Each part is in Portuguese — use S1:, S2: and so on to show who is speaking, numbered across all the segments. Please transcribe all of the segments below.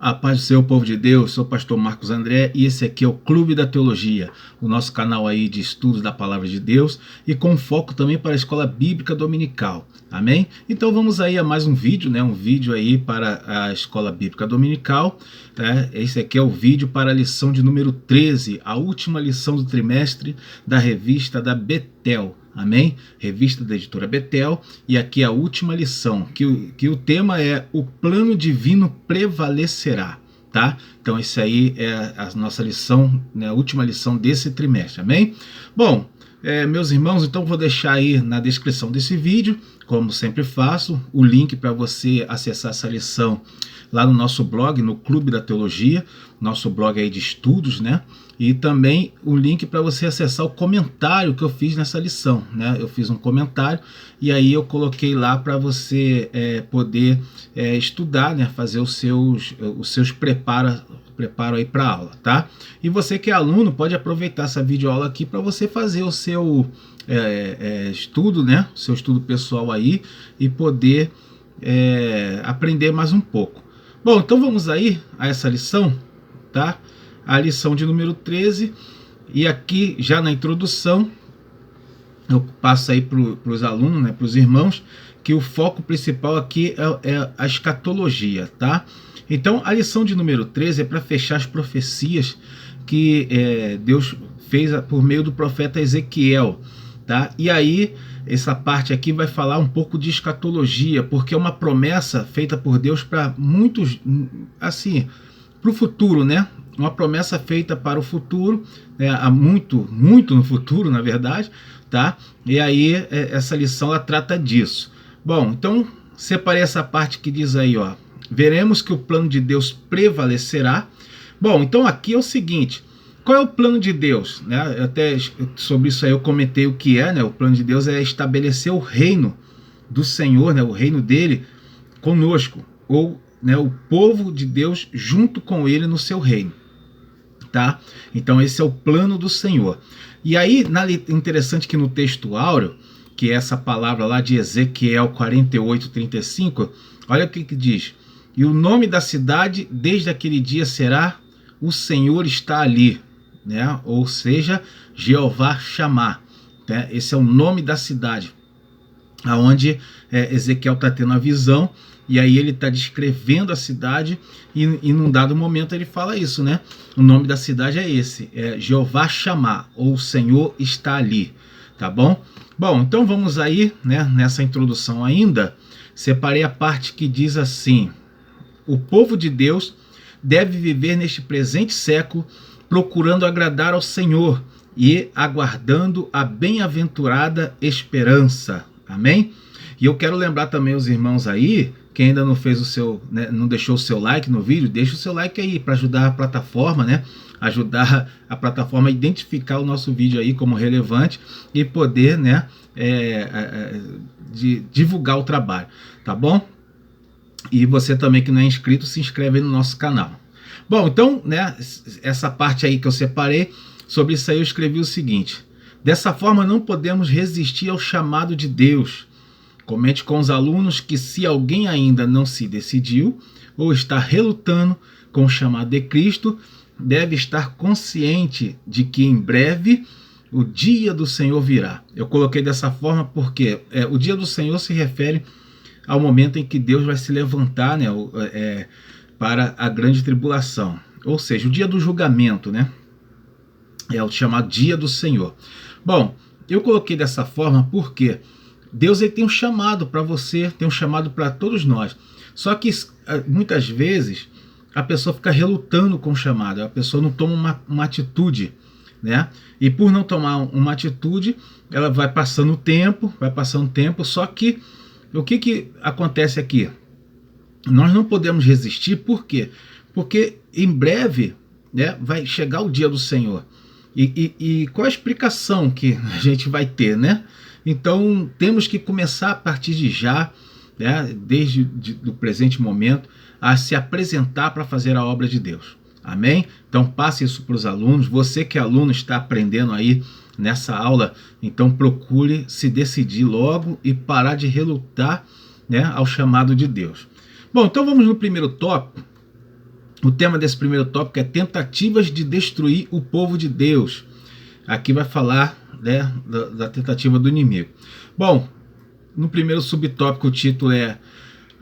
S1: A paz do Senhor, povo de Deus, sou o pastor Marcos André e esse aqui é o Clube da Teologia, o nosso canal aí de estudos da Palavra de Deus e com foco também para a Escola Bíblica Dominical, amém? Então vamos aí a mais um vídeo, um vídeo aí para a Escola Bíblica Dominical, Esse aqui é o vídeo para a lição de número 13, a última lição do trimestre da revista da Betel. Amém? Revista da editora Betel, e aqui a última lição, que o tema é o plano divino prevalecerá, tá? Então esse aí é a nossa lição, a última lição desse trimestre, amém? Bom, meus irmãos, então vou deixar aí na descrição desse vídeo, como sempre faço, o link para você acessar essa lição lá no nosso blog, no Clube da Teologia, nosso blog aí de estudos, E também o link para você acessar o comentário que eu fiz nessa lição, Eu fiz um comentário e aí eu coloquei lá para você poder estudar, fazer os seus preparo aí para a aula, tá? E você que é aluno pode aproveitar essa videoaula aqui para você fazer o seu estudo, o seu estudo pessoal aí e poder aprender mais um pouco. Bom, então vamos aí a essa lição, tá? A lição de número 13, e aqui já na introdução eu passo aí para os alunos, para os irmãos, que o foco principal aqui é a escatologia, tá? Então a lição de número 13 é para fechar as profecias que Deus fez por meio do profeta Ezequiel, tá? E aí essa parte aqui vai falar um pouco de escatologia, porque é uma promessa feita por Deus para muitos, assim, para o futuro, Uma promessa feita para o futuro, há muito no futuro, na verdade, tá? E aí essa lição ela trata disso. Bom, então separei essa parte que diz aí, ó, veremos que o plano de Deus prevalecerá. Bom, então aqui é o seguinte, qual é o plano de Deus? Até sobre isso aí eu comentei o que é, O plano de Deus é estabelecer o reino do Senhor, o reino dele conosco, ou o povo de Deus junto com ele no seu reino, tá? Então esse é o plano do Senhor. E aí, interessante que no texto áureo, que é essa palavra lá de Ezequiel 48:35, olha o que diz: e o nome da cidade desde aquele dia será o Senhor está ali, ou seja, Jeová Chamar, Esse é o nome da cidade, aonde Ezequiel está tendo a visão, e aí ele está descrevendo a cidade, e num dado momento ele fala isso, O nome da cidade é esse, Jeová Chamar, ou o Senhor está ali, tá bom? Bom, então vamos aí, nessa introdução ainda, separei a parte que diz assim: o povo de Deus deve viver neste presente século procurando agradar ao Senhor e aguardando a bem-aventurada esperança. Amém? E eu quero lembrar também os irmãos aí, quem ainda não fez o seu, não deixou o seu like no vídeo, deixa o seu like aí para ajudar a plataforma, ajudar a plataforma a identificar o nosso vídeo aí como relevante e poder, divulgar o trabalho, tá bom? E você também que não é inscrito, se inscreve aí no nosso canal. Bom, então, essa parte aí que eu separei, sobre isso aí eu escrevi o seguinte: dessa forma não podemos resistir ao chamado de Deus. Comente com os alunos que se alguém ainda não se decidiu ou está relutando com o chamado de Cristo, deve estar consciente de que em breve o dia do Senhor virá. Eu coloquei dessa forma porque o dia do Senhor se refere ao momento em que Deus vai se levantar, para a grande tribulação, ou seja, o dia do julgamento, É o chamado dia do Senhor. Bom, eu coloquei dessa forma porque Deus ele tem um chamado para você, tem um chamado para todos nós. Só que muitas vezes a pessoa fica relutando com o chamado, a pessoa não toma uma atitude, E por não tomar uma atitude, ela vai passando o tempo, só que o que acontece aqui? Nós não podemos resistir, por quê? Porque em breve vai chegar o dia do Senhor. E qual a explicação que a gente vai ter, Então temos que começar a partir de já, desde o presente momento, a se apresentar para fazer a obra de Deus. Amém? Então passe isso para os alunos. Você que é aluno está aprendendo aí nessa aula, então procure se decidir logo e parar de relutar ao chamado de Deus. Bom, então vamos no primeiro tópico, O tema desse primeiro tópico é tentativas de destruir o povo de Deus. Aqui vai falar, né, da tentativa do inimigo. Bom, no primeiro subtópico o título é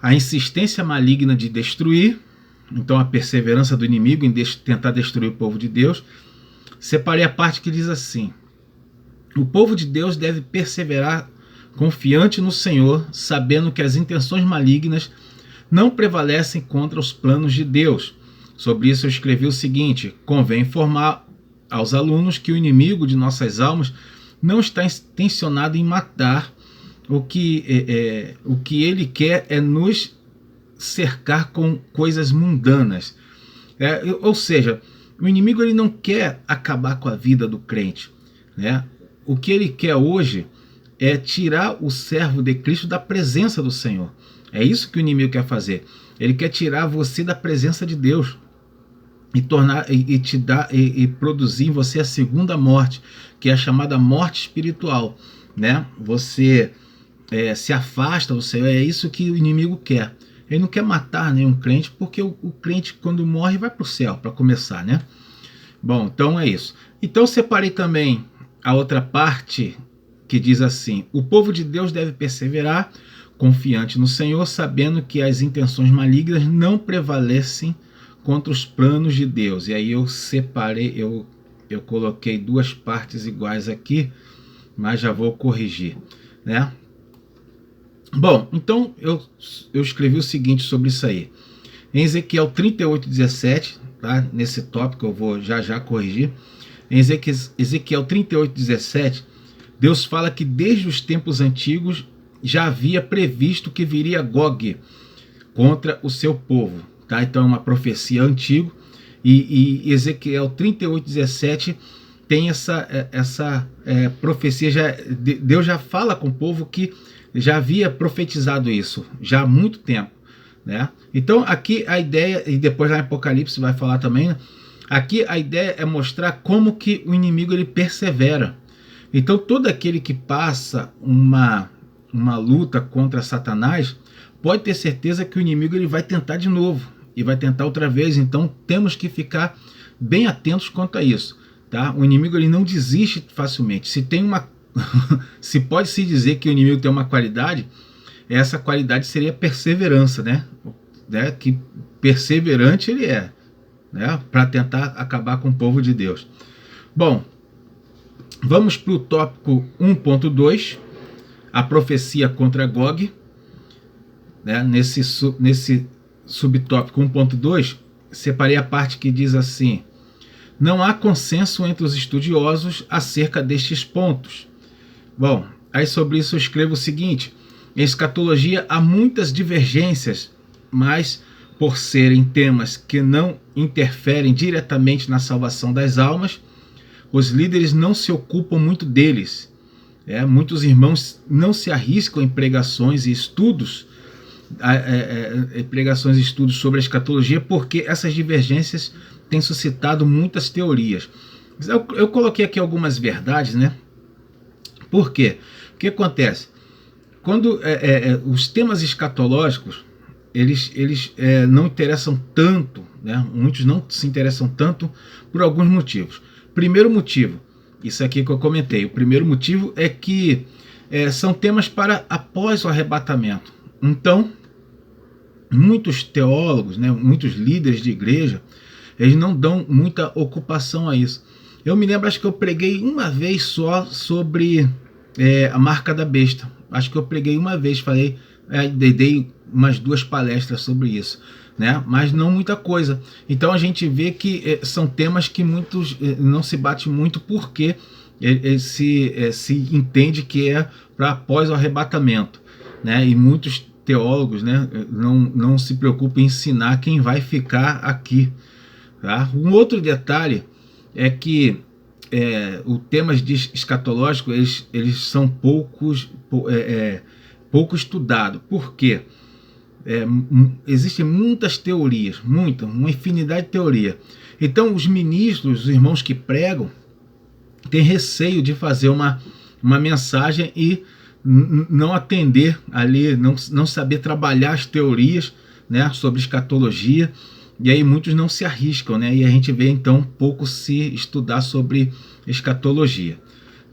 S1: a insistência maligna de destruir. Então a perseverança do inimigo em tentar destruir o povo de Deus. Separei a parte que diz assim: o povo de Deus deve perseverar confiante no Senhor, sabendo que as intenções malignas não prevalecem contra os planos de Deus. Sobre isso eu escrevi o seguinte: convém informar aos alunos que o inimigo de nossas almas não está intencionado em matar. O que ele quer é nos cercar com coisas mundanas. Ou seja, o inimigo ele não quer acabar com a vida do crente, né? O que ele quer hoje é tirar o servo de Cristo da presença do Senhor. É isso que o inimigo quer fazer. Ele quer tirar você da presença de Deus e produzir em você a segunda morte, que é a chamada morte espiritual, né? Você se afasta do Senhor. É isso que o inimigo quer. Ele não quer matar nenhum crente, porque o crente, quando morre, vai para o céu, para começar, né? Bom, então é isso. Então separei também a outra parte que diz assim: o povo de Deus deve perseverar confiante no Senhor, sabendo que as intenções malignas não prevalecem contra os planos de Deus. E aí eu separei, eu coloquei duas partes iguais aqui, mas já vou corrigir, né? Bom, então eu escrevi o seguinte sobre isso aí. Em Ezequiel 38:17, tá? Nesse tópico eu vou já corrigir. Em Ezequiel 38:17, Deus fala que desde os tempos antigos já havia previsto que viria Gog contra o seu povo, tá? Então é uma profecia antiga, e Ezequiel 38:17 tem essa profecia. Deus já fala com o povo que já havia profetizado isso já há muito tempo, né? Então aqui a ideia, e depois lá em Apocalipse vai falar também, né? Aqui a ideia é mostrar como que o inimigo ele persevera. Então todo aquele que passa uma luta contra Satanás pode ter certeza que o inimigo ele vai tentar de novo e vai tentar outra vez. Então temos que ficar bem atentos quanto a isso, tá? O inimigo ele não desiste facilmente. Se pode se dizer que o inimigo tem uma qualidade, essa qualidade seria perseverança, né? Que perseverante ele é, né? Para tentar acabar com o povo de Deus. Bom, vamos para o tópico 1.2, a profecia contra Gog, né? Nesse subtópico 1.2, separei a parte que diz assim: não há consenso entre os estudiosos acerca destes pontos. Bom, aí sobre isso eu escrevo o seguinte: em escatologia há muitas divergências, mas por serem temas que não interferem diretamente na salvação das almas, os líderes não se ocupam muito deles. Muitos irmãos não se arriscam em pregações e estudos, sobre a escatologia, porque essas divergências têm suscitado muitas teorias. Eu coloquei aqui algumas verdades, né? Por quê? O que acontece? Quando os temas escatológicos, eles não interessam tanto, né? Muitos não se interessam tanto por alguns motivos. Primeiro motivo, isso aqui que eu comentei, o primeiro motivo é que são temas para após o arrebatamento. Então, muitos teólogos, né, muitos líderes de igreja, eles não dão muita ocupação a isso. Eu me lembro, acho que eu preguei uma vez só sobre a marca da besta. Acho que eu preguei uma vez, dei umas 2 palestras sobre isso, né? Mas não muita coisa. Então a gente vê que são temas que muitos não se bate muito, porque se entende que é para após o arrebatamento, né? E muitos teólogos, né, não se preocupam em ensinar quem vai ficar aqui, tá? Um outro detalhe é que os temas escatológicos eles são pouco estudados. Por quê? Existem muitas teorias, uma infinidade de teorias. Então os ministros, os irmãos que pregam, têm receio de fazer uma mensagem e não atender ali, não saber trabalhar as teorias, né, sobre escatologia, e aí muitos não se arriscam, né? E a gente vê então pouco se estudar sobre escatologia,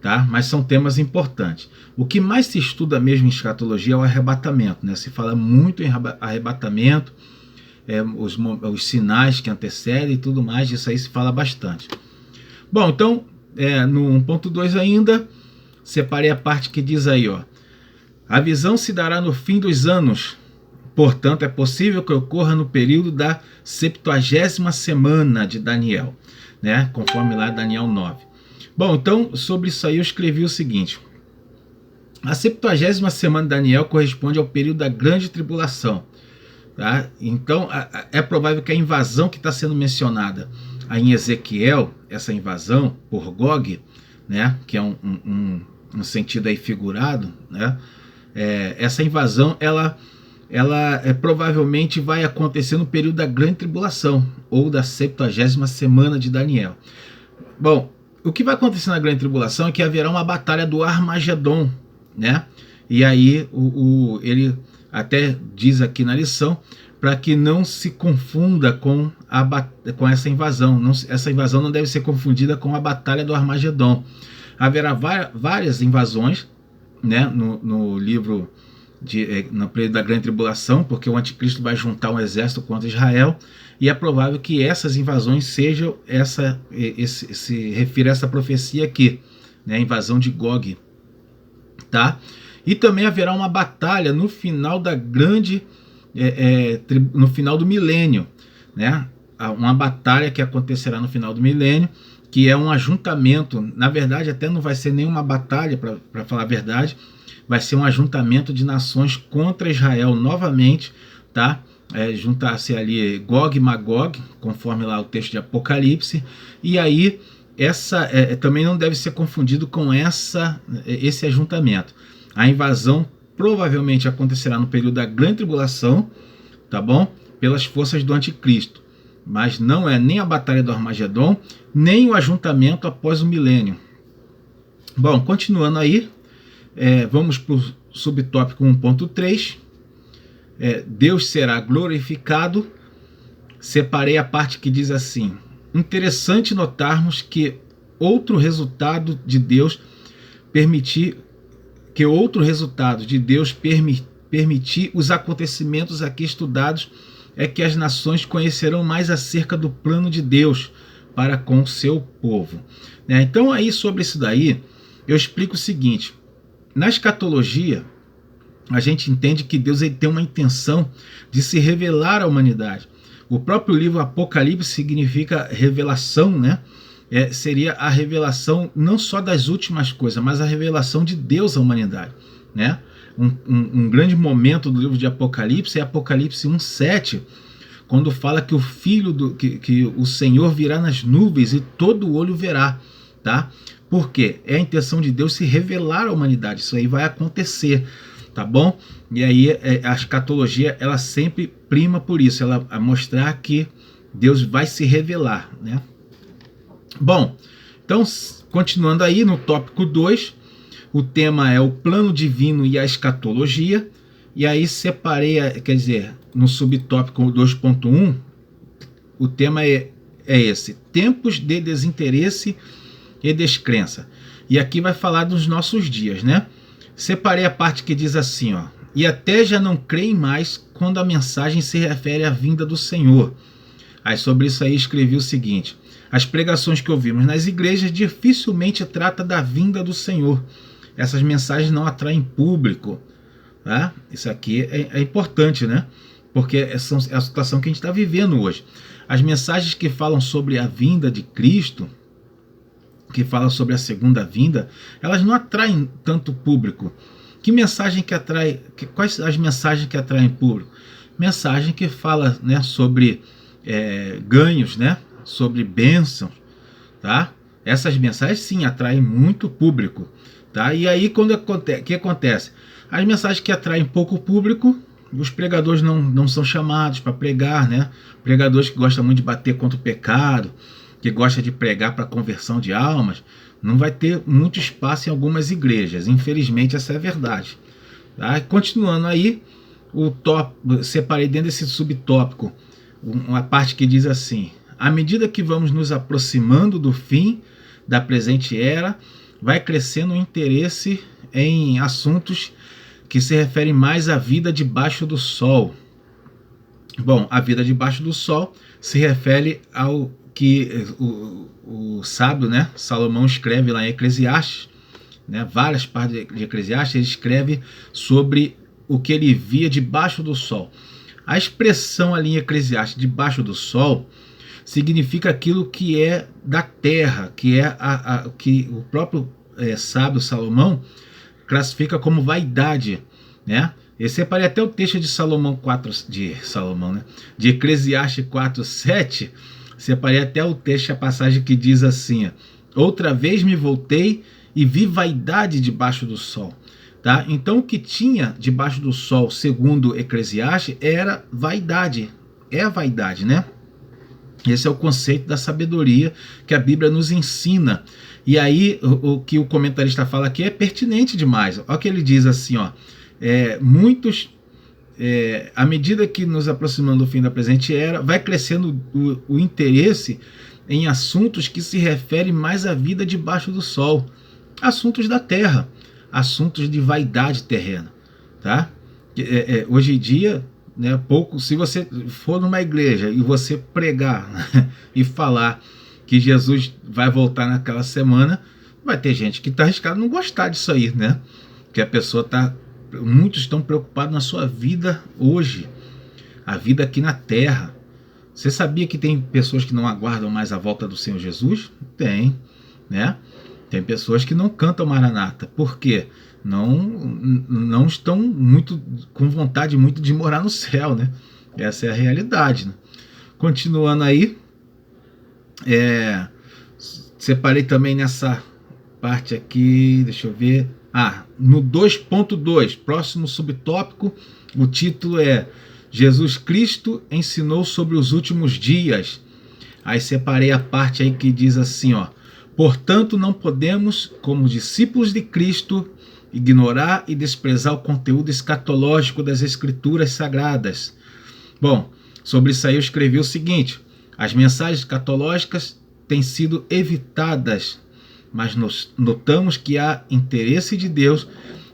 S1: tá? Mas são temas importantes. O que mais se estuda mesmo em escatologia é o arrebatamento, né? Se fala muito em arrebatamento, os sinais que antecedem e tudo mais, isso aí se fala bastante. Bom, então, no 1.2 ainda, separei a parte que diz aí, ó, a visão se dará no fim dos anos, portanto é possível que ocorra no período da 70ª semana de Daniel, né? Conforme lá Daniel 9. Bom, então sobre isso aí eu escrevi o seguinte: a 70ª semana de Daniel corresponde ao período da grande tribulação, tá? Então é provável que a invasão que está sendo mencionada aí em Ezequiel, essa invasão por Gog, né? Que é um sentido aí figurado, né? Essa invasão ela provavelmente vai acontecer no período da grande tribulação ou da 70ª semana de Daniel. Bom, o que vai acontecer na grande tribulação é que haverá uma batalha do Armagedon, né? E aí ele até diz aqui na lição para que não se confunda com essa invasão. Essa invasão não deve ser confundida com a batalha do Armagedon. Haverá várias invasões, né, no livro no período da grande tribulação, porque o anticristo vai juntar um exército contra Israel, e é provável que essas invasões sejam se refira a essa profecia aqui, né, a invasão de Gog, tá? E também haverá uma batalha no final da grande no final do milênio, né? Uma batalha que acontecerá no final do milênio, que é um ajuntamento. Na verdade, até não vai ser nenhuma batalha, para falar a verdade, vai ser um ajuntamento de nações contra Israel novamente, tá? Juntar-se ali Gog e Magog, conforme lá o texto de Apocalipse, e aí essa também não deve ser confundido com esse ajuntamento. A invasão provavelmente acontecerá no período da grande tribulação, tá bom? Pelas forças do anticristo, mas não é nem a batalha do Armagedon, nem o ajuntamento após o milênio. Bom, continuando aí, vamos para o subtópico 1.3, Deus será glorificado. Separei a parte que diz assim: interessante notarmos que outro resultado de Deus permitir os acontecimentos aqui estudados é que as nações conhecerão mais acerca do plano de Deus para com o seu povo. Então aí sobre isso daí eu explico o seguinte: na escatologia a gente entende que Deus tem uma intenção de se revelar à humanidade. O próprio livro Apocalipse significa revelação, né? Seria a revelação não só das últimas coisas, mas a revelação de Deus à humanidade, né? Um grande momento do livro de Apocalipse é Apocalipse 1:7, quando fala que que o Senhor virá nas nuvens e todo olho verá, tá? Porque é a intenção de Deus se revelar à humanidade. Isso aí vai acontecer, tá bom? E aí a escatologia ela sempre prima por isso, ela a mostrar que Deus vai se revelar, né? Bom, então continuando aí no tópico 2, o tema é o plano divino e a escatologia, e aí separei, quer dizer, no subtópico 2.1, o tema é esse: tempos de desinteresse e descrença. E aqui vai falar dos nossos dias, né? Separei a parte que diz assim, ó: e até já não creem mais quando a mensagem se refere à vinda do Senhor. Aí sobre isso aí escrevi o seguinte: as pregações que ouvimos nas igrejas dificilmente tratam da vinda do Senhor. Essas mensagens não atraem público, tá? Isso aqui é importante, né? Porque é a situação que a gente está vivendo hoje. As mensagens que falam sobre a vinda de Cristo, que falam sobre a segunda vinda, elas não atraem tanto público. Que mensagem que atrai? Quais as mensagens que atraem público? Mensagem que fala, né, sobre ganhos, né? Sobre bênçãos, tá? Essas mensagens sim atraem muito público, tá? E aí o que acontece? As mensagens que atraem pouco público, os pregadores não são chamados para pregar, né? Pregadores que gostam muito de bater contra o pecado, que gostam de pregar para conversão de almas, não vai ter muito espaço em algumas igrejas. Infelizmente essa é a verdade, tá? Continuando aí, separei dentro desse subtópico uma parte que diz assim: à medida que vamos nos aproximando do fim da presente era, vai crescendo o interesse em assuntos que se referem mais à vida debaixo do sol. Bom, a vida debaixo do sol se refere ao que o sábio, né, Salomão escreve lá em Eclesiastes, né, várias partes de Eclesiastes, ele escreve sobre o que ele via debaixo do sol. A expressão ali em Eclesiastes, debaixo do sol, significa aquilo que é da terra, que é que o próprio sábio Salomão classifica como vaidade, né? Eu separei até o texto de de Eclesiastes 4:7, separei até o texto, a passagem que diz assim: outra vez me voltei e vi vaidade debaixo do sol. Tá? Então o que tinha debaixo do sol, segundo Eclesiastes, era vaidade. É a vaidade, né? Esse é o conceito da sabedoria que a Bíblia nos ensina. E aí o que o comentarista fala aqui é pertinente demais. Olha o que ele diz assim, ó. À medida que nos aproximando do fim da presente era, vai crescendo o interesse em assuntos que se referem mais à vida debaixo do sol. Assuntos da terra, assuntos de vaidade terrena. Tá? Hoje em dia, né, se você for numa igreja e você pregar e falar que Jesus vai voltar naquela semana, vai ter gente que está arriscado não gostar disso aí, né? Que a pessoa muitos estão preocupados na sua vida hoje, a vida aqui na terra. Você sabia que tem pessoas que não aguardam mais a volta do Senhor Jesus? Tem, né? Tem pessoas que não cantam Maranata. Por quê? Não estão muito com vontade muito de morar no céu, né? Essa é a realidade, né? Continuando aí, separei também nessa parte aqui, deixa eu ver. No 2.2, próximo subtópico, o título é Jesus Cristo ensinou sobre os últimos dias. Aí separei a parte aí que diz assim, ó: portanto, não podemos, como discípulos de Cristo, ignorar e desprezar o conteúdo escatológico das Escrituras Sagradas. Bom, sobre isso aí eu escrevi o seguinte: as mensagens escatológicas têm sido evitadas, mas notamos que há interesse de Deus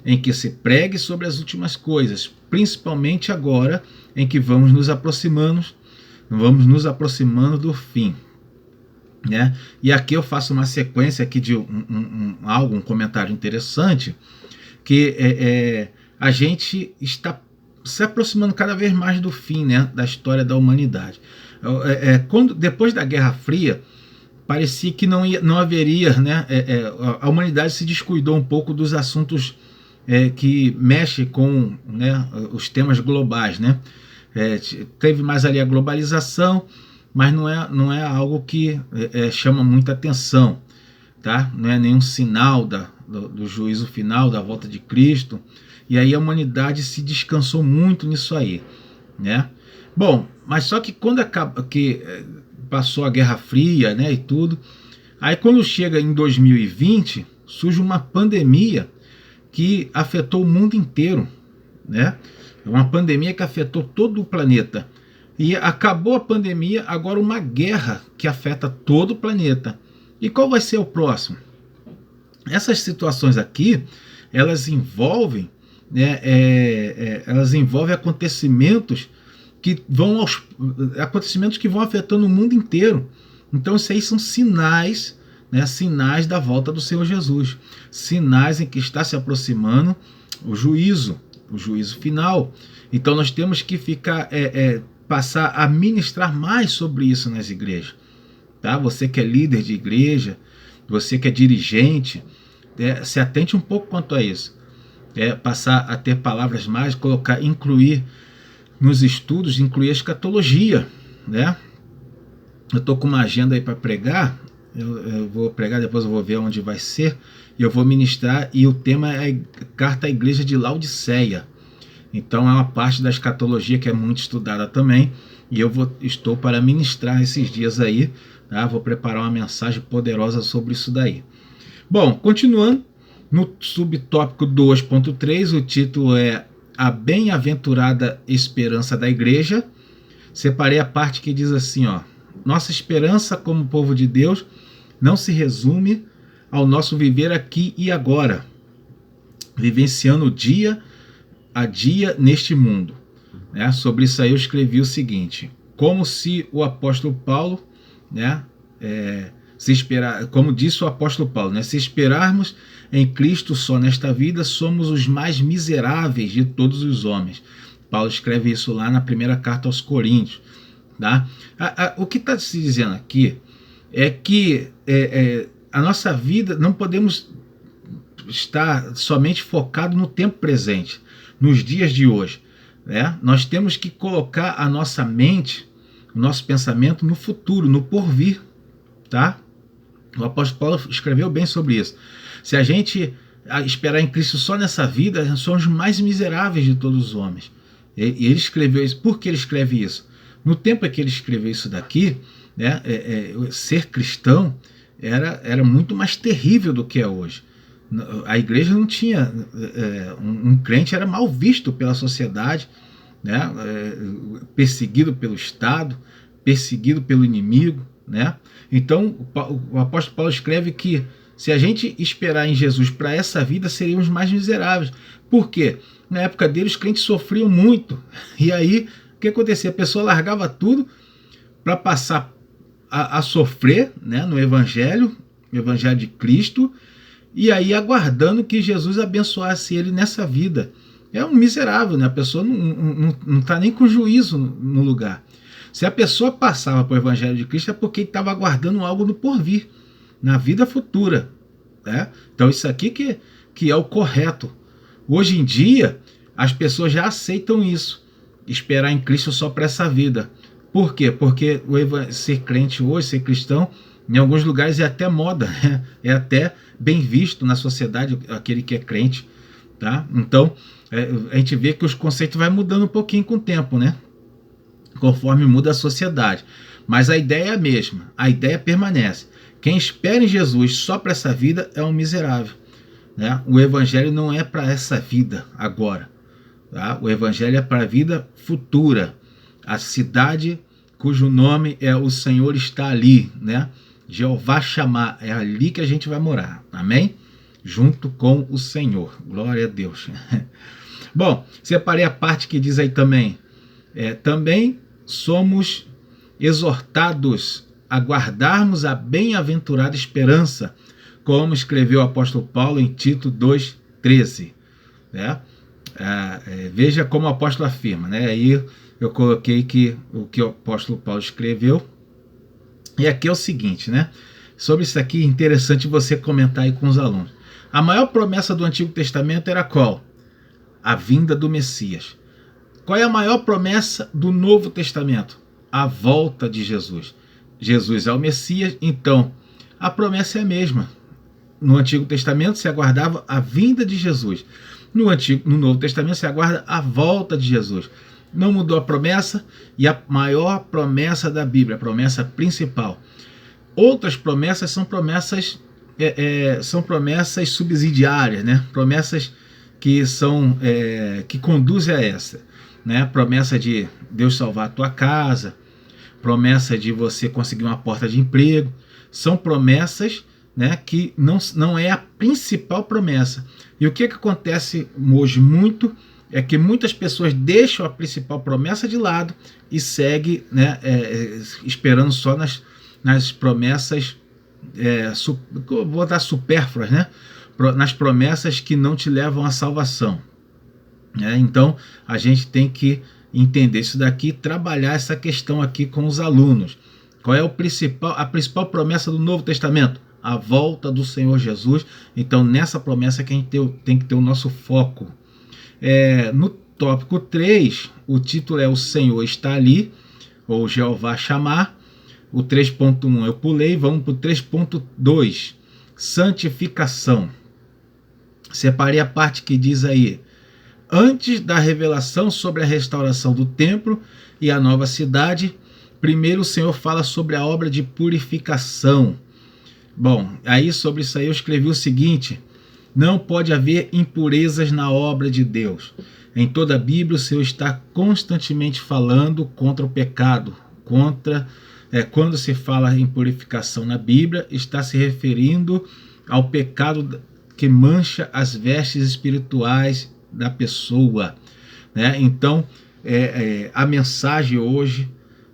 S1: em que se pregue sobre as últimas coisas, principalmente agora em que vamos nos aproximando do fim. Né? E aqui eu faço uma sequência aqui de um comentário interessante, que a gente está se aproximando cada vez mais do fim, né, da história da humanidade. Depois da Guerra Fria, parecia que não haveria, né, a humanidade se descuidou um pouco dos assuntos que mexem com, né, os temas globais, né? Teve mais ali a globalização, mas não é algo que chama muita atenção, tá? Não é nenhum sinal do juízo final, da volta de Cristo. E aí a humanidade se descansou muito nisso aí, né? Bom, mas só que quando passou a Guerra Fria, né, e tudo, aí quando chega em 2020, surge uma pandemia que afetou o mundo inteiro, né? Uma pandemia que afetou todo o planeta. E acabou a pandemia, agora uma guerra que afeta todo o planeta. E qual vai ser o próximo? Essas situações aqui, elas envolvem, né, acontecimentos que vão afetando o mundo inteiro. Então isso aí são sinais, né, sinais da volta do Senhor Jesus, sinais em que está se aproximando o juízo final. Então nós temos que passar a ministrar mais sobre isso nas igrejas, tá? Você que é líder de igreja, você que é dirigente, se atente um pouco quanto a isso. Passar a ter palavras mais, incluir nos estudos, incluir a escatologia, né? Eu estou com uma agenda aí para pregar, eu vou pregar, depois eu vou ver onde vai ser, e eu vou ministrar, e o tema é a carta à igreja de Laodiceia. Então é uma parte da escatologia que é muito estudada também, e estou para ministrar esses dias aí, tá? Vou preparar uma mensagem poderosa sobre isso daí. Bom, continuando, no subtópico 2.3, o título é A Bem-aventurada Esperança da Igreja. Separei a parte que diz assim, ó: nossa esperança como povo de Deus não se resume ao nosso viver aqui e agora, vivenciando dia a dia neste mundo. Né? Sobre isso aí eu escrevi o seguinte: como se o apóstolo Paulo, né, como disse o apóstolo Paulo, né, se esperarmos em Cristo só nesta vida, somos os mais miseráveis de todos os homens. Paulo escreve isso lá na primeira carta aos Coríntios. Tá? O que está se dizendo aqui é que a nossa vida, não podemos estar somente focado no tempo presente, nos dias de hoje. Né? Nós temos que colocar a nossa mente, o nosso pensamento no futuro, no porvir. Tá? O apóstolo Paulo escreveu bem sobre isso. Se a gente esperar em Cristo só nessa vida, nós somos os mais miseráveis de todos os homens. E ele escreveu isso. Por que ele escreve isso? No tempo em que ele escreveu isso daqui, né, ser cristão era muito mais terrível do que é hoje. A igreja não tinha... um crente era mal visto pela sociedade, né, perseguido pelo Estado, perseguido pelo inimigo. Né? Então o apóstolo Paulo escreve que se a gente esperar em Jesus para essa vida, seríamos mais miseráveis. Por quê? Na época dele os crentes sofriam muito. E aí o que acontecia? A pessoa largava tudo para passar a sofrer, né, no Evangelho de Cristo, e aí aguardando que Jesus abençoasse ele nessa vida. É um miserável, né? A pessoa não está nem com juízo no lugar. Se a pessoa passava para o Evangelho de Cristo é porque estava aguardando algo no porvir, na vida futura. Né? Então isso aqui que é o correto. Hoje em dia, as pessoas já aceitam isso, esperar em Cristo só para essa vida. Por quê? Porque ser crente hoje, ser cristão, em alguns lugares é até moda, né? É até bem visto na sociedade aquele que é crente. Tá? Então, a gente vê que os conceitos vão mudando um pouquinho com o tempo, né? Conforme muda a sociedade. Mas a ideia é a mesma, a ideia permanece. Quem espera em Jesus só para essa vida é um miserável. Né? O Evangelho não é para essa vida agora. Tá? O Evangelho é para a vida futura. A cidade cujo nome é o Senhor está ali. Né? Jeová Shammah, é ali que a gente vai morar. Amém? Junto com o Senhor. Glória a Deus. Bom, separei a parte que diz aí também. Também somos exortados a guardarmos a bem-aventurada esperança, como escreveu o apóstolo Paulo em Tito 2,13. Né? Veja como o apóstolo afirma. Né? Aí eu coloquei o que o apóstolo Paulo escreveu. E aqui é o seguinte, né? Sobre isso aqui é interessante você comentar aí com os alunos. A maior promessa do Antigo Testamento era qual? A vinda do Messias. Qual é a maior promessa do Novo Testamento? A volta de Jesus. Jesus é o Messias, então a promessa é a mesma. No Antigo Testamento se aguardava a vinda de Jesus. No Novo Testamento se aguarda a volta de Jesus. Não mudou a promessa, e a maior promessa da Bíblia, a promessa principal. Outras promessas são promessas subsidiárias, né? Promessas que conduzem a essa. Né? Promessa de Deus salvar a tua casa, promessa de você conseguir uma porta de emprego, são promessas, né, que não é a principal promessa. E o que acontece hoje muito é que muitas pessoas deixam a principal promessa de lado e seguem, né, esperando só nas promessas, vou botar supérfluas, né, nas promessas que não te levam à salvação. Então a gente tem que entender isso daqui e trabalhar essa questão aqui com os alunos. Qual é a principal promessa do Novo Testamento? A volta do Senhor Jesus. Então nessa promessa que a gente tem que ter o nosso foco. No tópico 3, o título é O Senhor está ali, ou Jeová Shammah. O 3.1 eu pulei, vamos para o 3.2, santificação. Separei a parte que diz aí: antes da revelação sobre a restauração do templo e a nova cidade, primeiro o Senhor fala sobre a obra de purificação. Bom, aí sobre isso aí eu escrevi o seguinte: não pode haver impurezas na obra de Deus. Em toda a Bíblia, o Senhor está constantemente falando contra o pecado, quando se fala em purificação na Bíblia, está se referindo ao pecado que mancha as vestes espirituais da pessoa, né? Então, a mensagem hoje,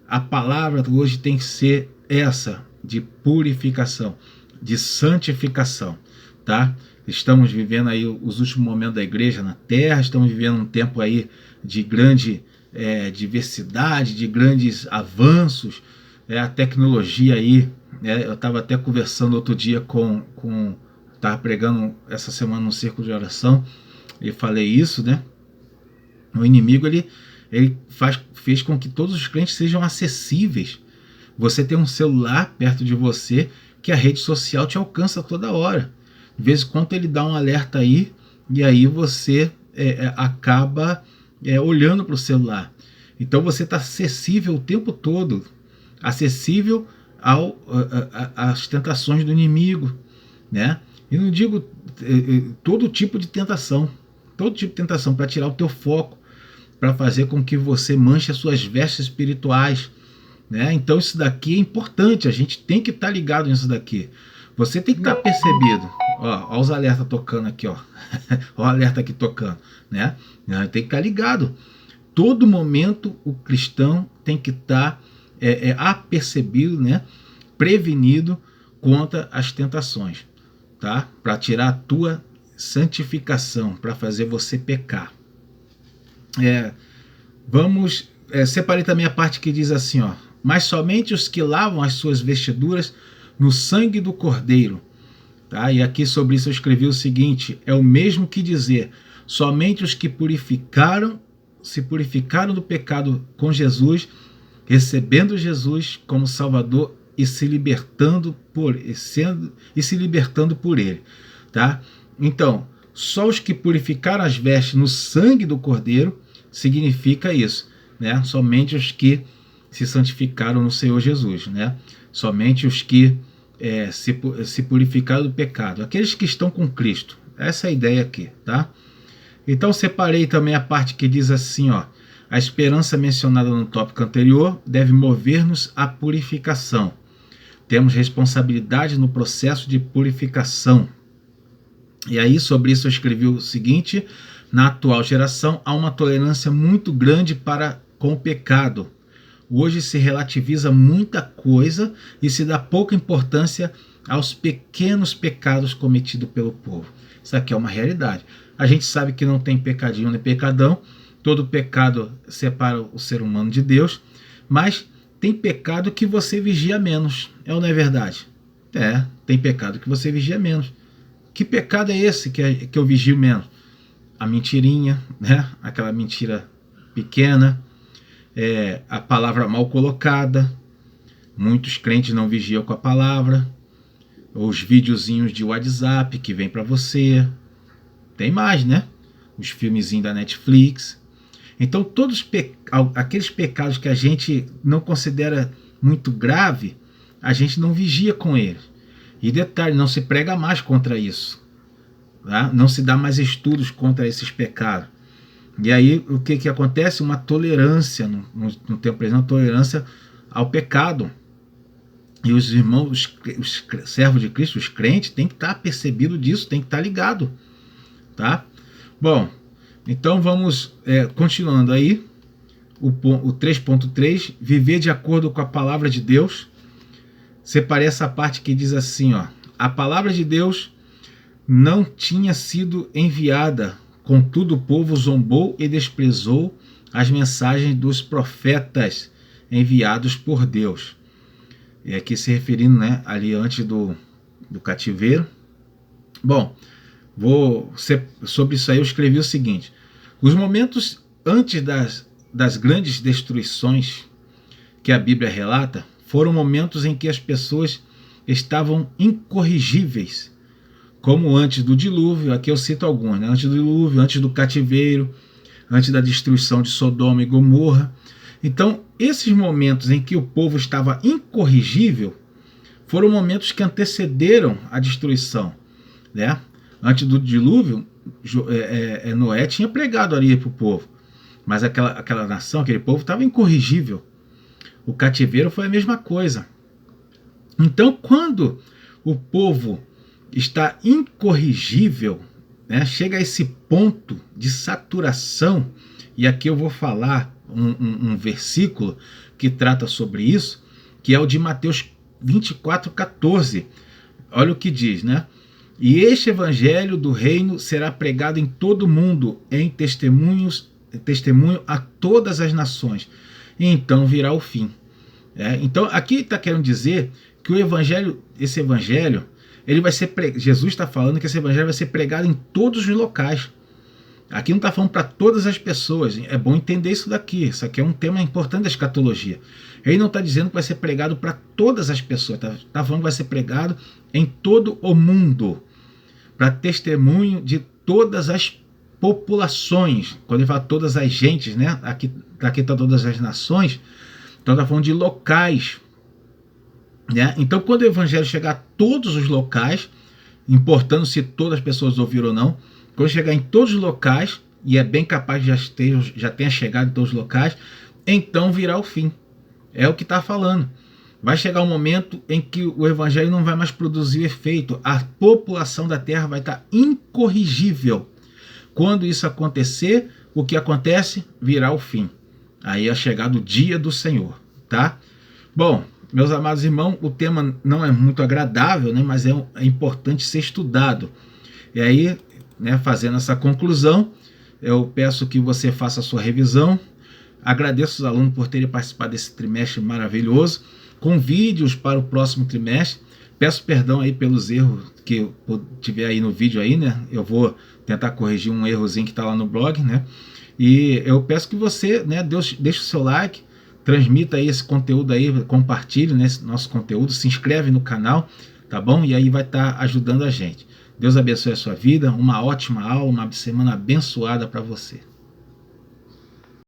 S1: a palavra hoje tem que ser essa, de purificação, de santificação, tá? Estamos vivendo aí os últimos momentos da igreja na terra, estamos vivendo um tempo aí de grande diversidade, de grandes avanços, a tecnologia aí, eu estava até conversando outro dia estava pregando essa semana no círculo de oração, e falei isso, né? O inimigo, ele fez com que todos os crentes sejam acessíveis. Você tem um celular perto de você que a rede social te alcança toda hora. De vez em quando ele dá um alerta aí, e aí você acaba olhando para o celular. Então você está acessível o tempo todo, acessível às tentações do inimigo, né? E não digo todo tipo de tentação para tirar o teu foco, para fazer com que você manche as suas vestes espirituais, né? Então isso daqui é importante, a gente tem que estar ligado nisso daqui. Você tem que estar percebido. Ó os alertas tocando aqui, ó. Ó o alerta aqui tocando, né? Tem que estar ligado. Todo momento o cristão tem que estar apercebido, né? Prevenido contra as tentações, tá? Para tirar a tua santificação, para fazer você pecar. Separei também a parte que diz assim, ó: mas somente os que lavam as suas vestiduras no sangue do Cordeiro, tá? E aqui sobre isso eu escrevi o seguinte: é o mesmo que dizer, somente os que se purificaram do pecado com Jesus, recebendo Jesus como Salvador e se libertando por ele, tá? Então, só os que purificaram as vestes no sangue do Cordeiro significa isso, né? Somente os que se santificaram no Senhor Jesus, né? Somente os que se purificaram do pecado, aqueles que estão com Cristo. Essa é a ideia aqui, tá? Então separei também a parte que diz assim, ó: a esperança mencionada no tópico anterior deve mover-nos à purificação. Temos responsabilidade no processo de purificação. E aí sobre isso eu escrevi o seguinte: na atual geração há uma tolerância muito grande para com o pecado. Hoje se relativiza muita coisa e se dá pouca importância aos pequenos pecados cometidos pelo povo. Isso aqui é uma realidade. A gente sabe que não tem pecadinho nem pecadão. Todo pecado separa o ser humano de Deus. Mas tem pecado que você vigia menos. É ou não é verdade? Tem pecado que você vigia menos. Que pecado é esse que eu vigio menos? A mentirinha, né? Aquela mentira pequena. A palavra mal colocada. Muitos crentes não vigiam com a palavra. Os videozinhos de WhatsApp que vem para você. Tem mais, né? Os filmezinhos da Netflix. Então todos aqueles pecados que a gente não considera muito grave, a gente não vigia com eles. E detalhe, não se prega mais contra isso, tá? Não se dá mais estudos contra esses pecados. E aí o que acontece? Uma tolerância no tempo presente, uma tolerância ao pecado. E os irmãos, os servos de Cristo, os crentes, tem que estar percebido disso, tem que estar ligado, tá? Bom, então vamos continuando aí. O 3.3, viver de acordo com a palavra de Deus. Separei essa parte que diz assim, ó: a palavra de Deus não tinha sido enviada, contudo o povo zombou e desprezou as mensagens dos profetas enviados por Deus. E aqui se referindo, né, ali antes do cativeiro. Bom, sobre isso aí eu escrevi o seguinte: os momentos antes das grandes destruições que a Bíblia relata foram momentos em que as pessoas estavam incorrigíveis, como antes do dilúvio. Aqui eu cito alguns, né? Antes do dilúvio, antes do cativeiro, antes da destruição de Sodoma e Gomorra. Então, esses momentos em que o povo estava incorrigível foram momentos que antecederam a destruição, né? Antes do dilúvio, Noé tinha pregado ali para o povo, mas aquela nação, aquele povo estava incorrigível. O cativeiro foi a mesma coisa. Então, quando o povo está incorrigível, né, chega a esse ponto de saturação, e aqui eu vou falar um versículo que trata sobre isso, que é o de Mateus 24:14. Olha o que diz, né? E este evangelho do reino será pregado em todo o mundo, em testemunho a todas as nações, e então virá o fim. Então aqui está querendo dizer que o evangelho, esse evangelho, ele vai ser Jesus está falando que esse evangelho vai ser pregado em todos os locais. Aqui não está falando para todas as pessoas. É bom entender isso daqui. Isso aqui é um tema importante da escatologia. Ele não está dizendo que vai ser pregado para todas as pessoas. Está falando que vai ser pregado em todo o mundo, para testemunho de todas as populações. Quando ele fala todas as gentes, né? Aqui está todas as nações. Então está falando de locais. Né? Então, quando o evangelho chegar a todos os locais, importando se todas as pessoas ouviram ou não, quando chegar em todos os locais, e é bem capaz de já tenha chegado em todos os locais, então virá o fim. É o que está falando. Vai chegar um momento em que o evangelho não vai mais produzir efeito. A população da terra vai estar incorrigível. Quando isso acontecer, o que acontece? Virá o fim. Aí é chegado o dia do Senhor. Tá? Bom, meus amados irmãos, o tema não é muito agradável, né, mas é importante ser estudado. E aí, né, fazendo essa conclusão, eu peço que você faça a sua revisão. Agradeço os alunos por terem participado desse trimestre maravilhoso. Convide-os para o próximo trimestre. Peço perdão aí pelos erros que eu tiver aí no vídeo aí, né? Eu vou tentar corrigir um errozinho que está lá no blog, né? E eu peço que você, né, deixe o seu like, transmita aí esse conteúdo aí, compartilhe, né, esse nosso conteúdo, se inscreve no canal, tá bom? E aí vai estar ajudando a gente. Deus abençoe a sua vida, uma ótima aula, uma semana abençoada para você.